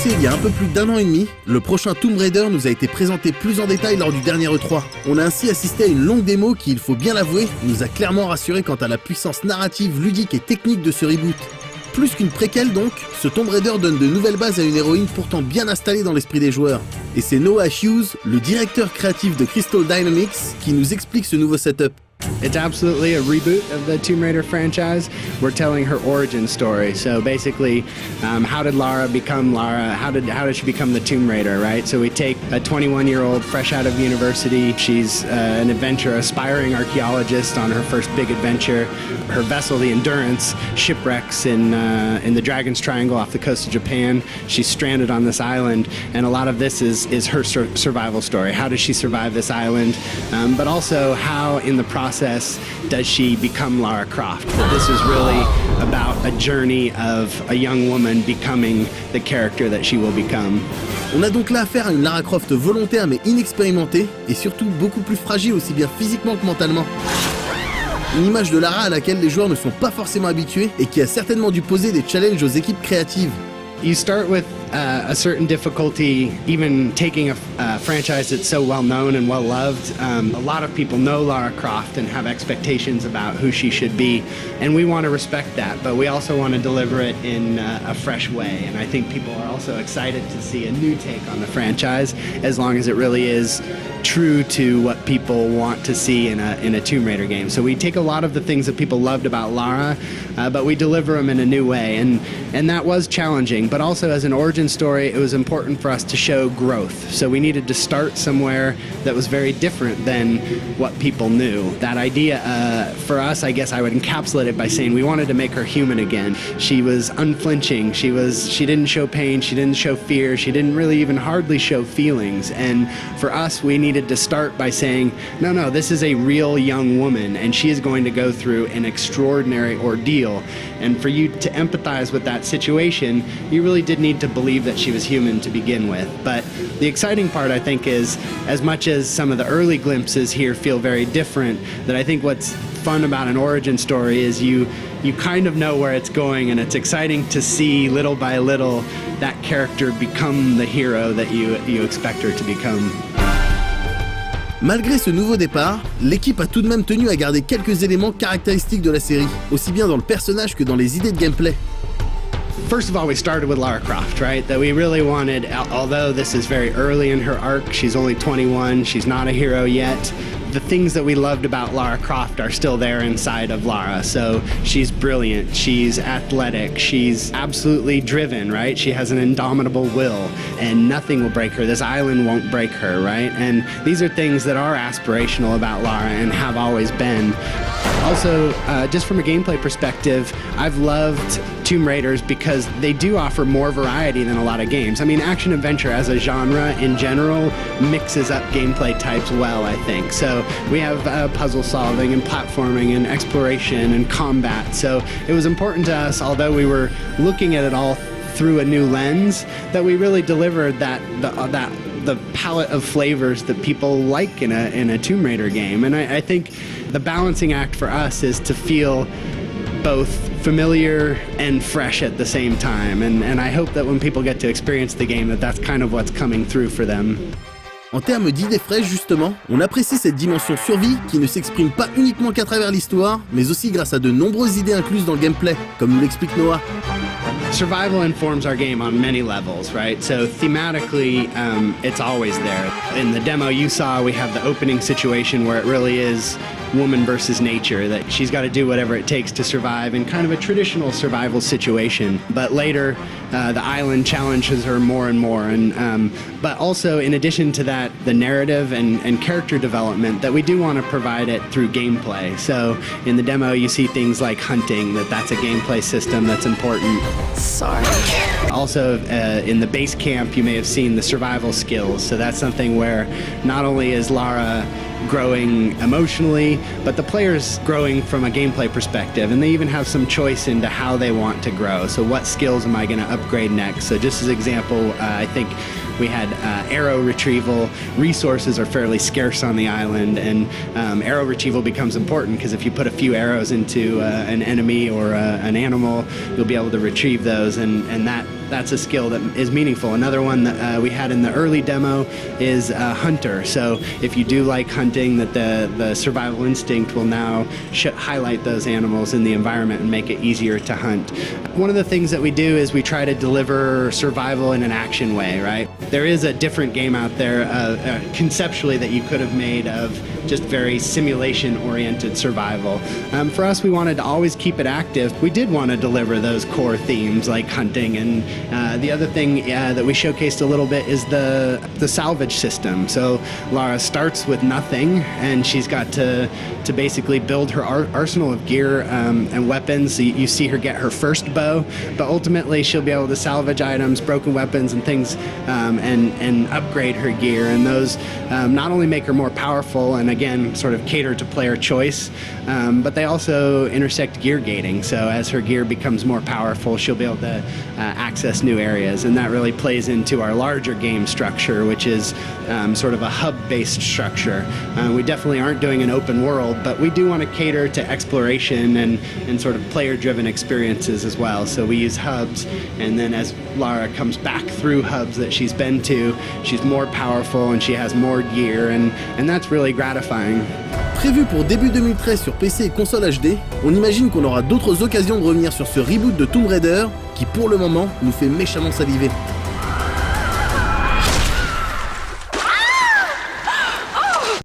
Lancé il y a un peu plus d'1 an et demi, le prochain Tomb Raider nous a été présenté plus en détail lors du dernier E3. On a ainsi assisté à une longue démo qui, il faut bien l'avouer, nous a clairement rassuré quant à la puissance narrative, ludique et technique de ce reboot. Plus qu'une préquelle donc, ce Tomb Raider donne de nouvelles bases à une héroïne pourtant bien installée dans l'esprit des joueurs. Et c'est Noah Hughes, le directeur créatif de Crystal Dynamics, qui nous explique ce nouveau setup. It's absolutely a reboot of the Tomb Raider franchise. We're telling her origin story. So basically, how did Lara become Lara? How did she become the Tomb Raider, right? So we take a 21-year-old fresh out of university. She's an adventurer, aspiring archaeologist on her first big adventure. Her vessel, the Endurance, shipwrecks in the Dragon's Triangle off the coast of Japan. She's stranded on this island, and a lot of this is her survival story. How does she survive this island? But also, how in the process does she become Lara Croft? This is really about a journey of a young woman becoming the character that she will become. On a donc là affaire à une Lara Croft volontaire mais inexpérimentée, et surtout beaucoup plus fragile aussi bien physiquement que mentalement. Une image de Lara à laquelle les joueurs ne sont pas forcément habitués et qui a certainement dû poser des challenges aux équipes créatives. You start with a certain difficulty, even taking a franchise that's so well known and well loved. A lot of people know Lara Croft and have expectations about who she should be, and we want to respect that, but we also want to deliver it in a fresh way. And I think people are also excited to see a new take on the franchise, as long as it really is true to what people want to see in a Tomb Raider game. So we take a lot of the things that people loved about Lara, but we deliver them in a new way, and that was challenging. But also as an origin story, it was important for us to show growth. So we needed to start somewhere that was very different than what people knew. That idea, for us, I guess I would encapsulate it by saying we wanted to make her human again. She was unflinching. She didn't show pain. She didn't show fear. She didn't really even hardly show feelings. And for us, we needed to start by saying, no, this is a real young woman, and she is going to go through an extraordinary ordeal. And for you to empathize with that situation, you really did need to believe that she was human to begin with. But the exciting part, I think, is as much as some of the early glimpses here feel very different, that I think what's fun about an origin story is you kind of know where it's going, and it's exciting to see little by little that character become the hero that you expect her to become. Malgré ce nouveau départ, l'équipe a tout de même tenu à garder quelques éléments caractéristiques de la série, aussi bien dans le personnage que dans les idées de gameplay. First of all, we started with Lara Croft, right? That we really wanted, although this is very early in her arc, she's only 21, she's not a hero yet. The things that we loved about Lara Croft are still there inside of Lara. So she's brilliant, she's athletic, she's absolutely driven, right? She has an indomitable will, and nothing will break her. This island won't break her, right? And these are things that are aspirational about Lara and have always been. Also, just from a gameplay perspective, I've loved Tomb Raiders because they do offer more variety than a lot of games. I mean, action-adventure as a genre in general mixes up gameplay types well, I think. So we have puzzle solving and platforming and exploration and combat. So it was important to us, although we were looking at it all through a new lens, that we really delivered the palette of flavors that people like in a Tomb Raider game. And I think the balancing act for us is to feel both familiar and fresh at the same time. And I hope that when people get to experience the game, that's kind of what's coming through for them. En termes d'idées fraîches justement, on apprécie cette dimension survie qui ne s'exprime pas uniquement qu'à travers l'histoire, mais aussi grâce à de nombreuses idées incluses dans le gameplay, comme nous l'explique Noah. Survival informs our game on many levels, right? So thematically, it's always there. In the demo you saw, we have the opening situation where it really is woman versus nature, that she's got to do whatever it takes to survive in kind of a traditional survival situation. But later, the island challenges her more and more. And but also, in addition to that, the narrative and character development, that we do want to provide it through gameplay. So in the demo, you see things like hunting, that's a gameplay system that's important. Sorry. Also, in the base camp, you may have seen the survival skills. So that's something where not only is Lara growing emotionally, but the player's growing from a gameplay perspective, and they even have some choice into how they want to grow. So what skills am I going to upgrade next? So just as an example, I think we had arrow retrieval. Resources are fairly scarce on the island, and arrow retrieval becomes important because if you put a few arrows into an enemy or an animal, you'll be able to retrieve those, and that that's a skill that is meaningful. Another one that we had in the early demo is hunter. So if you do like hunting, that the survival instinct will now highlight those animals in the environment and make it easier to hunt. One of the things that we do is we try to deliver survival in an action way, right? There is a different game out there conceptually that you could have made of just very simulation-oriented survival. For us, we wanted to always keep it active. We did want to deliver those core themes like hunting, and the other thing that we showcased a little bit is the salvage system. So Lara starts with nothing, and she's got to basically build her arsenal of gear and weapons. So you see her get her first bow, but ultimately she'll be able to salvage items, broken weapons and things, and upgrade her gear. And those not only make her more powerful and again sort of cater to player choice, but they also intersect gear gating. So as her gear becomes more powerful, she'll be able to access new areas, and that really plays into our larger game structure, which is sort of a hub-based structure. We definitely aren't doing an open world, but we do want to cater to exploration and sort of player-driven experiences as well. So we use hubs, and then as Lara comes back through hubs that she's been to, she's more powerful and she has more gear, and that's really gratifying. Prévu pour début 2013 sur PC et console HD, on imagine qu'on aura d'autres occasions de revenir sur ce reboot de Tomb Raider qui pour le moment nous fait méchamment saliver.